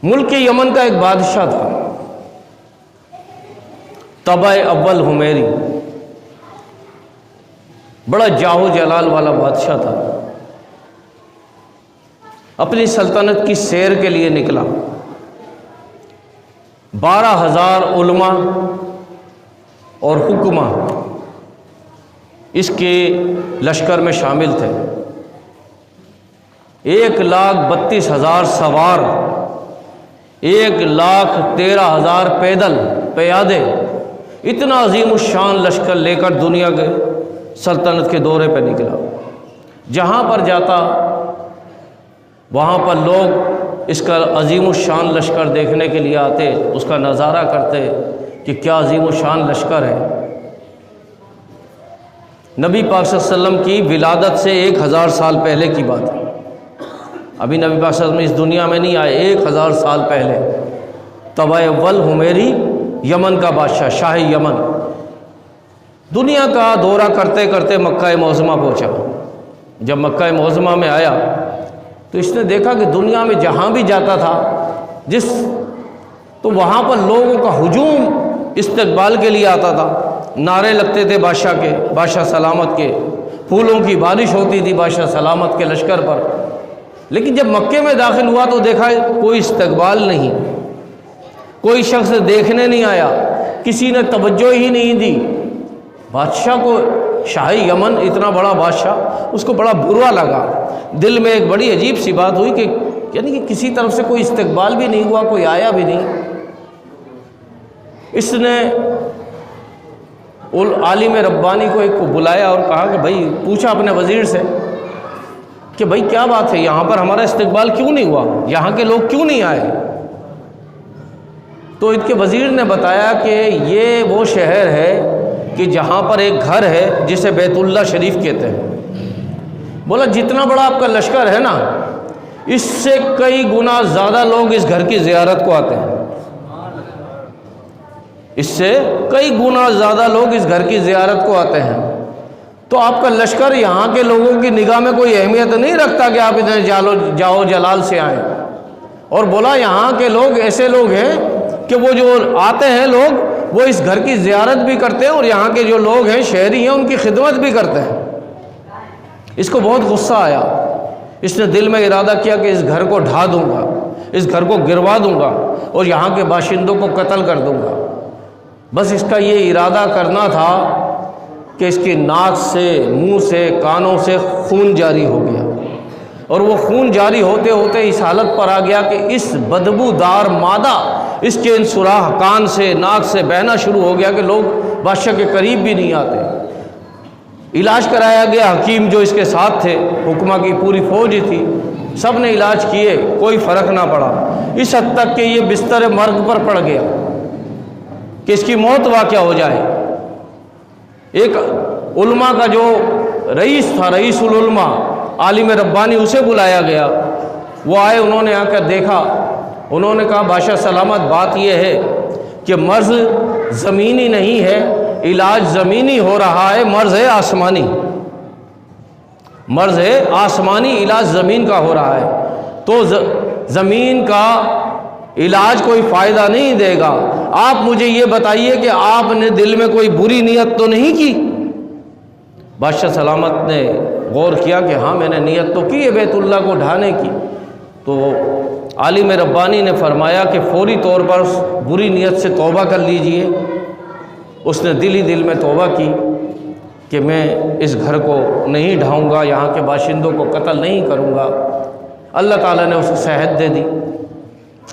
ملک یمن کا ایک بادشاہ تھا، طبع اول حمیری، بڑا جاہو جلال والا بادشاہ تھا۔ اپنی سلطنت کی سیر کے لیے نکلا، 12,000 علماء اور حکماء اس کے لشکر میں شامل تھے، 1,32,000 سوار، 1,13,000 پیدل پیادے، اتنا عظیم الشان لشکر لے کر دنیا کے سلطنت کے دورے پہ نکلا۔ جہاں پر جاتا وہاں پر لوگ اس کا عظیم الشان لشکر دیکھنے کے لیے آتے، اس کا نظارہ کرتے کہ کیا عظیم الشان لشکر ہے۔ نبی پاک صلی اللہ علیہ وسلم کی ولادت سے 1,000 سال پہلے کی بات ہے، ابھی نبی پاک صلی اللہ علیہ وسلم اس دنیا میں نہیں آئے، 1,000 سال پہلے طبع اول حمیری یمن کا بادشاہ، شاہ یمن، دنیا کا دورہ کرتے کرتے مکہ معظمہ پہنچا۔ جب مکہ معظمہ میں آیا تو اس نے دیکھا کہ دنیا میں جہاں بھی جاتا تھا تو وہاں پر لوگوں کا ہجوم استقبال کے لیے آتا تھا، نعرے لگتے تھے بادشاہ کے، بادشاہ سلامت کے، پھولوں کی بارش ہوتی تھی بادشاہ سلامت کے لشکر پر۔ لیکن جب مکے میں داخل ہوا تو دیکھا کوئی استقبال نہیں، کوئی شخص دیکھنے نہیں آیا، کسی نے توجہ ہی نہیں دی۔ بادشاہ کو، شاہ یمن اتنا بڑا بادشاہ، اس کو بڑا برا لگا، دل میں ایک بڑی عجیب سی بات ہوئی کہ یعنی کہ کسی طرف سے کوئی استقبال بھی نہیں ہوا، کوئی آیا بھی نہیں۔ اس نے عالم ربانی کو ایک کو بلایا اور کہا کہ بھائی، پوچھا اپنے وزیر سے کہ بھائی کیا بات ہے، یہاں پر ہمارا استقبال کیوں نہیں ہوا، یہاں کے لوگ کیوں نہیں آئے؟ تو ان کے وزیر نے بتایا کہ یہ وہ شہر ہے کہ جہاں پر ایک گھر ہے جسے بیت اللہ شریف کہتے ہیں۔ بولا جتنا بڑا آپ کا لشکر ہے نا، اس سے کئی گنا زیادہ لوگ اس گھر کی زیارت کو آتے ہیں، اس سے کئی گنا زیادہ لوگ اس گھر کی زیارت کو آتے ہیں، تو آپ کا لشکر یہاں کے لوگوں کی نگاہ میں کوئی اہمیت نہیں رکھتا کہ آپ اتنے جاؤ جلال سے آئیں۔ اور بولا یہاں کے لوگ ایسے لوگ ہیں کہ وہ جو آتے ہیں لوگ، وہ اس گھر کی زیارت بھی کرتے ہیں اور یہاں کے جو لوگ ہیں، شہری ہیں، ان کی خدمت بھی کرتے ہیں۔ اس کو بہت غصہ آیا، اس نے دل میں ارادہ کیا کہ اس گھر کو ڈھا دوں گا، اس گھر کو گروا دوں گا اور یہاں کے باشندوں کو قتل کر دوں گا۔ بس اس کا یہ ارادہ کرنا تھا کہ اس کی ناک سے، منہ سے، کانوں سے خون جاری ہو گیا، اور وہ خون جاری ہوتے ہوتے اس حالت پر آ گیا کہ اس بدبودار مادہ اس کے ان سوراخ کان سے، ناک سے بہنا شروع ہو گیا کہ لوگ بادشاہ کے قریب بھی نہیں آتے۔ علاج کرایا گیا، حکیم جو اس کے ساتھ تھے، حکمہ کی پوری فوج تھی، سب نے علاج کیے، کوئی فرق نہ پڑا، اس حد تک کہ یہ بستر مرگ پر پڑ گیا کہ اس کی موت واقع ہو جائے۔ ایک علماء کا جو رئیس تھا، رئیس العلماء، عالم ربانی، اسے بلایا گیا، وہ آئے، انہوں نے آ کر دیکھا، انہوں نے کہا بادشاہ سلامت، بات یہ ہے کہ مرض زمینی نہیں ہے، علاج زمینی ہو رہا ہے، مرض ہے آسمانی، مرض ہے آسمانی، علاج زمین کا ہو رہا ہے، تو زمین کا علاج کوئی فائدہ نہیں دے گا۔ آپ مجھے یہ بتائیے کہ آپ نے دل میں کوئی بری نیت تو نہیں کی؟ بادشاہ سلامت نے غور کیا کہ ہاں میں نے نیت تو کی ہے بیت اللہ کو ڈھانے کی۔ تو عالم ربانی نے فرمایا کہ فوری طور پر بری نیت سے توبہ کر لیجئے۔ اس نے دل ہی دل میں توبہ کی کہ میں اس گھر کو نہیں ڈھاؤں گا، یہاں کے باشندوں کو قتل نہیں کروں گا۔ اللہ تعالیٰ نے اسے صحت دے دی۔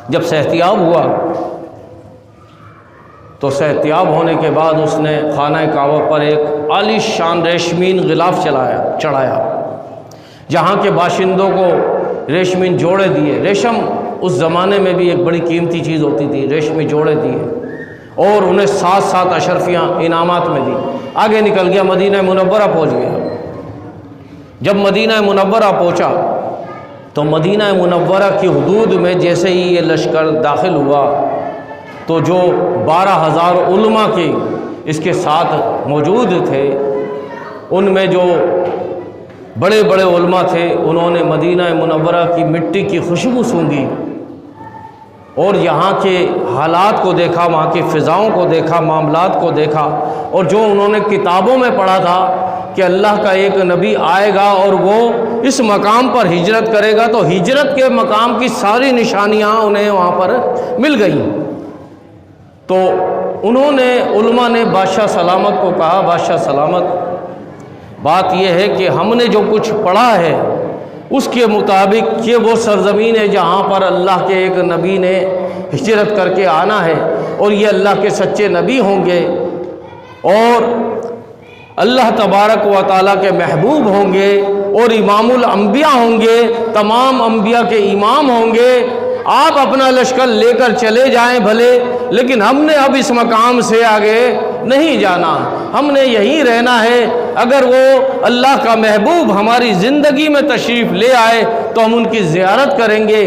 جب صحتیاب ہوا تو صحتیاب ہونے کے بعد اس نے خانہ کعبہ پر ایک عالی شان ریشمین غلاف چڑھایا، جہاں کے باشندوں کو ریشمین جوڑے دیے۔ ریشم اس زمانے میں بھی ایک بڑی قیمتی چیز ہوتی تھی، ریشمی جوڑے دیے اور انہیں 7 اشرفیاں انعامات میں دی۔ آگے نکل گیا، مدینہ منورہ پہنچ گیا۔ جب مدینہ منورہ پہنچا تو مدینہ منورہ کی حدود میں جیسے ہی یہ لشکر داخل ہوا تو جو 12,000 علماء کے اس کے ساتھ موجود تھے، ان میں جو بڑے بڑے علماء تھے، انہوں نے مدینہ منورہ کی مٹی کی خوشبو سونگھی اور یہاں کے حالات کو دیکھا، وہاں کی فضاؤں کو دیکھا، معاملات کو دیکھا، اور جو انہوں نے کتابوں میں پڑھا تھا کہ اللہ کا ایک نبی آئے گا اور وہ اس مقام پر ہجرت کرے گا، تو ہجرت کے مقام کی ساری نشانیاں انہیں وہاں پر مل گئیں۔ تو انہوں نے، علماء نے بادشاہ سلامت کو کہا، بادشاہ سلامت، بات یہ ہے کہ ہم نے جو کچھ پڑھا ہے اس کے مطابق یہ وہ سرزمین ہے جہاں پر اللہ کے ایک نبی نے ہجرت کر کے آنا ہے، اور یہ اللہ کے سچے نبی ہوں گے اور اللہ تبارک و تعالیٰ کے محبوب ہوں گے اور امام الانبیاء ہوں گے، تمام انبیاء کے امام ہوں گے۔ آپ اپنا لشکر لے کر چلے جائیں بھلے، لیکن ہم نے اب اس مقام سے آگے نہیں جانا، ہم نے یہیں رہنا ہے۔ اگر وہ اللہ کا محبوب ہماری زندگی میں تشریف لے آئے تو ہم ان کی زیارت کریں گے،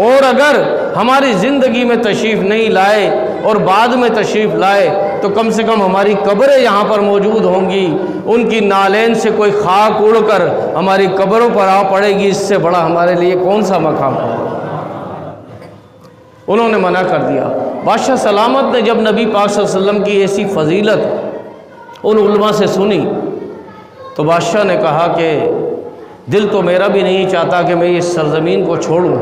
اور اگر ہماری زندگی میں تشریف نہیں لائے اور بعد میں تشریف لائے تو کم سے کم ہماری قبریں یہاں پر موجود ہوں گی، ان کی نالین سے کوئی خاک اڑ کر ہماری قبروں پر آ پڑے گی، اس سے بڑا ہمارے لیے کون سا مقام ہوگا۔ انہوں نے منع کر دیا۔ بادشاہ سلامت نے جب نبی پاک صلی اللہ علیہ وسلم کی ایسی فضیلت ان علماء سے سنی تو بادشاہ نے کہا کہ دل تو میرا بھی نہیں چاہتا کہ میں اس سرزمین کو چھوڑوں،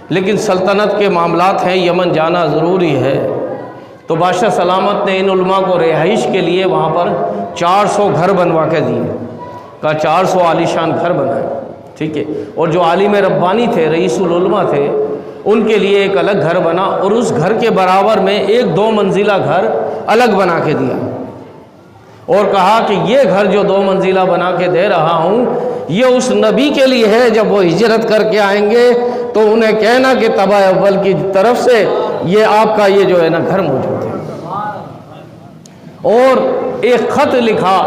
لیکن سلطنت کے معاملات ہیں، یمن جانا ضروری ہے۔ تو بادشاہ سلامت نے ان علماء کو رہائش کے لیے وہاں پر 400 گھر بنوا کے دیے، کہا 400 عالیشان گھر بنائے، ٹھیک ہے۔ اور جو عالم ربانی تھے، رئیس العلماء تھے، ان کے لیے ایک الگ گھر بنا، اور اس گھر کے برابر میں ایک 2 منزلہ گھر الگ بنا کے دیا، اور کہا کہ یہ گھر جو 2 منزلہ بنا کے دے رہا ہوں یہ اس نبی کے لیے ہے، جب وہ ہجرت کر کے آئیں گے تو انہیں کہنا کہ تبع اول کی طرف سے یہ آپ کا یہ جو ہے نا گھر موجود ہے۔ اور ایک خط لکھا،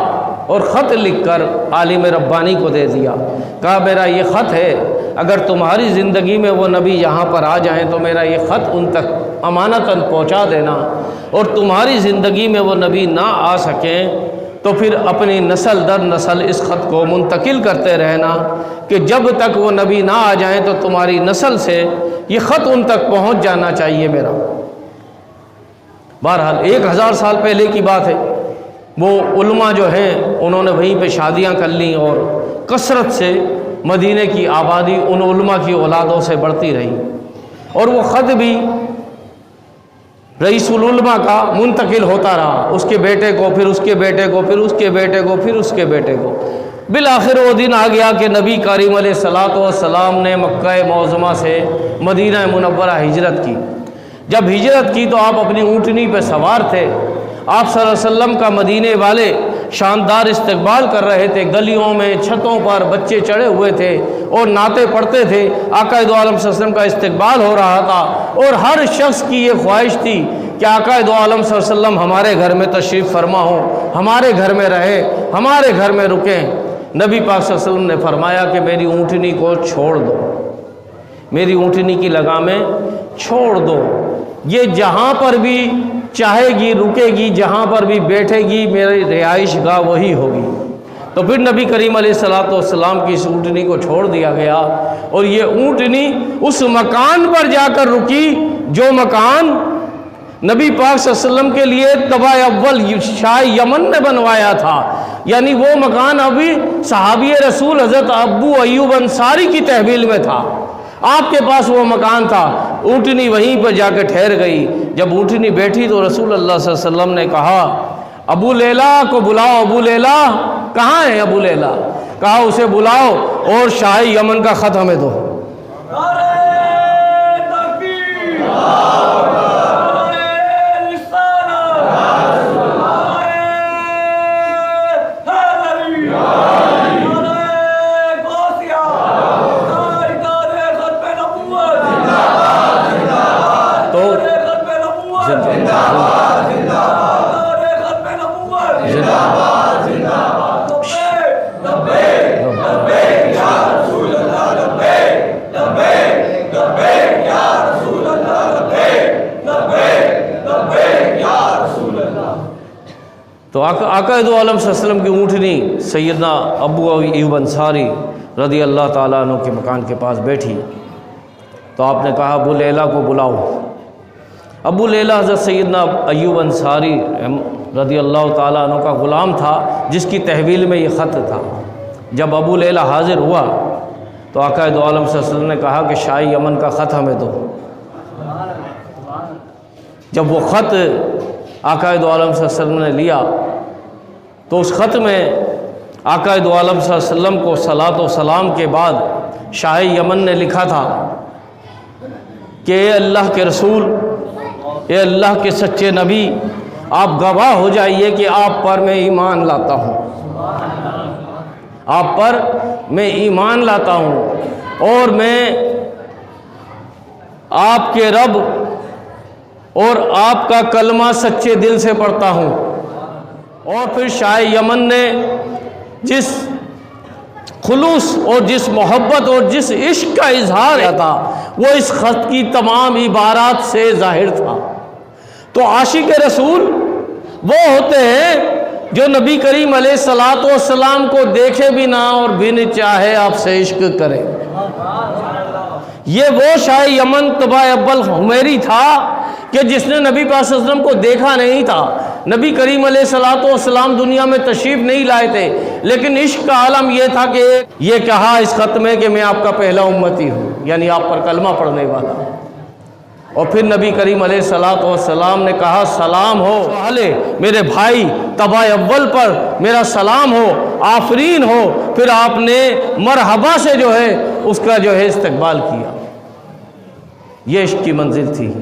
اور خط لکھ کر عالم ربانی کو دے دیا، کہا میرا یہ خط ہے، اگر تمہاری زندگی میں وہ نبی یہاں پر آ جائیں تو میرا یہ خط ان تک امانتاً پہنچا دینا، اور تمہاری زندگی میں وہ نبی نہ آ سکیں تو پھر اپنی نسل در نسل اس خط کو منتقل کرتے رہنا کہ جب تک وہ نبی نہ آ جائیں تو تمہاری نسل سے یہ خط ان تک پہنچ جانا چاہیے میرا۔ بہرحال 1000 سال پہلے کی بات ہے، وہ علماء جو ہیں انہوں نے وہیں پہ شادیاں کر لیں، اور کثرت سے مدینہ کی آبادی ان علماء کی اولادوں سے بڑھتی رہی، اور وہ خط بھی رئیس العلماء کا منتقل ہوتا رہا، اس کے بیٹے کو، پھر اس کے بیٹے کو، پھر اس کے بیٹے کو، پھر اس کے بیٹے کو۔ بالآخر وہ دن آ گیا کہ نبی کریم علیہ الصلوۃ والسلام نے مکہ معظمہ سے مدینہ منورہ ہجرت کی۔ جب ہجرت کی تو آپ اپنی اونٹنی پہ سوار تھے، آپ صلی اللہ علیہ وسلم کا مدینے والے شاندار استقبال کر رہے تھے، گلیوں میں چھتوں پر بچے چڑھے ہوئے تھے اور نعتیں پڑھتے تھے، آقا دو عالم صلی اللہ علیہ وسلم کا استقبال ہو رہا تھا، اور ہر شخص کی یہ خواہش تھی کہ آقا دو عالم صلی اللہ علیہ وسلم ہمارے گھر میں تشریف فرما ہوں، ہمارے گھر میں رہے، ہمارے گھر میں رکیں۔ نبی پاک صلی اللہ علیہ وسلم نے فرمایا کہ میری اونٹنی کو چھوڑ دو، میری اونٹنی کی لگامیں چھوڑ دو، یہ جہاں پر بھی چاہے گی رکے گی، جہاں پر بھی بیٹھے گی میری رہائش گاہ وہی ہوگی۔ تو پھر نبی کریم علیہ الصلوۃ والسلام کی اس اونٹنی کو چھوڑ دیا گیا، اور یہ اونٹنی اس مکان پر جا کر رکی جو مکان نبی پاک صلی اللہ علیہ وسلم کے لیے تبع اول شاہ یمن نے بنوایا تھا، یعنی وہ مکان ابھی صحابی رسول حضرت ابو ایوب انصاری کی تحویل میں تھا، آپ کے پاس وہ مکان تھا۔ اونٹنی وہیں پر جا کے ٹھہر گئی۔ جب اونٹنی بیٹھی تو رسول اللہ صلی اللہ علیہ وسلم نے کہا ابو لیلا کو بلاؤ، ابو لیلا کہاں ہے ابو لیلا؟ کہا اسے بلاؤ اور شاہ یمن کا خط ہمیں دو۔ تو آقا دو عالم صلی اللہ علیہ وسلم کی اونٹنی سیدنا ابو ایوب انصاری رضی اللہ تعالیٰ عنہ کے مکان کے پاس بیٹھی، تو آپ نے کہا ابو لیلا کو بلاؤ۔ ابو لیلہ حضرت سیدنا ایوب انصاری رضی اللہ تعالیٰ عنہ کا غلام تھا، جس کی تحویل میں یہ خط تھا۔ جب ابو لیلہ حاضر ہوا تو آقا دو عالم صلی اللہ علیہ وسلم نے کہا کہ شاہ یمن کا خط ہمیں دو۔ جب وہ خط آقا دو عالم صلی اللہ علیہ وسلم نے لیا تو اس خط میں آقا دو عالم صلی اللہ علیہ وسلم کو صلاۃ و سلام کے بعد شاہ یمن نے لکھا تھا کہ اے اللہ کے رسول، اے اللہ کے سچے نبی، آپ گواہ ہو جائیے کہ آپ پر میں ایمان لاتا ہوں، آپ پر میں ایمان لاتا ہوں اور میں آپ کے رب اور آپ کا کلمہ سچے دل سے پڑھتا ہوں۔ اور پھر شاہ یمن نے جس خلوص اور جس محبت اور جس عشق کا اظہار کیا تھا وہ اس خط کی تمام عبارات سے ظاہر تھا۔ تو عاشق رسول وہ ہوتے ہیں جو نبی کریم علیہ الصلوۃ والسلام کو دیکھے بھی نہ اور بن چاہے آپ سے عشق کرے۔ یہ وہ شاہ یمن طبع اول حمیری تھا کہ جس نے نبی پاک صلی اللہ علیہ وسلم کو دیکھا نہیں تھا، نبی کریم علیہ الصلوۃ والسلام دنیا میں تشریف نہیں لائے تھے، لیکن عشق کا عالم یہ تھا کہ یہ کہا اس خط میں کہ میں آپ کا پہلا امتی ہوں، یعنی آپ پر کلمہ پڑھنے والا۔ اور پھر نبی کریم علیہ الصلوۃ والسلام نے کہا سلام ہو والے میرے بھائی طبع اول پر میرا سلام ہو، آفرین ہو۔ پھر آپ نے مرحبا سے جو ہے اس کا جو ہے استقبال کیا۔ یہ عشق کی منزل تھی۔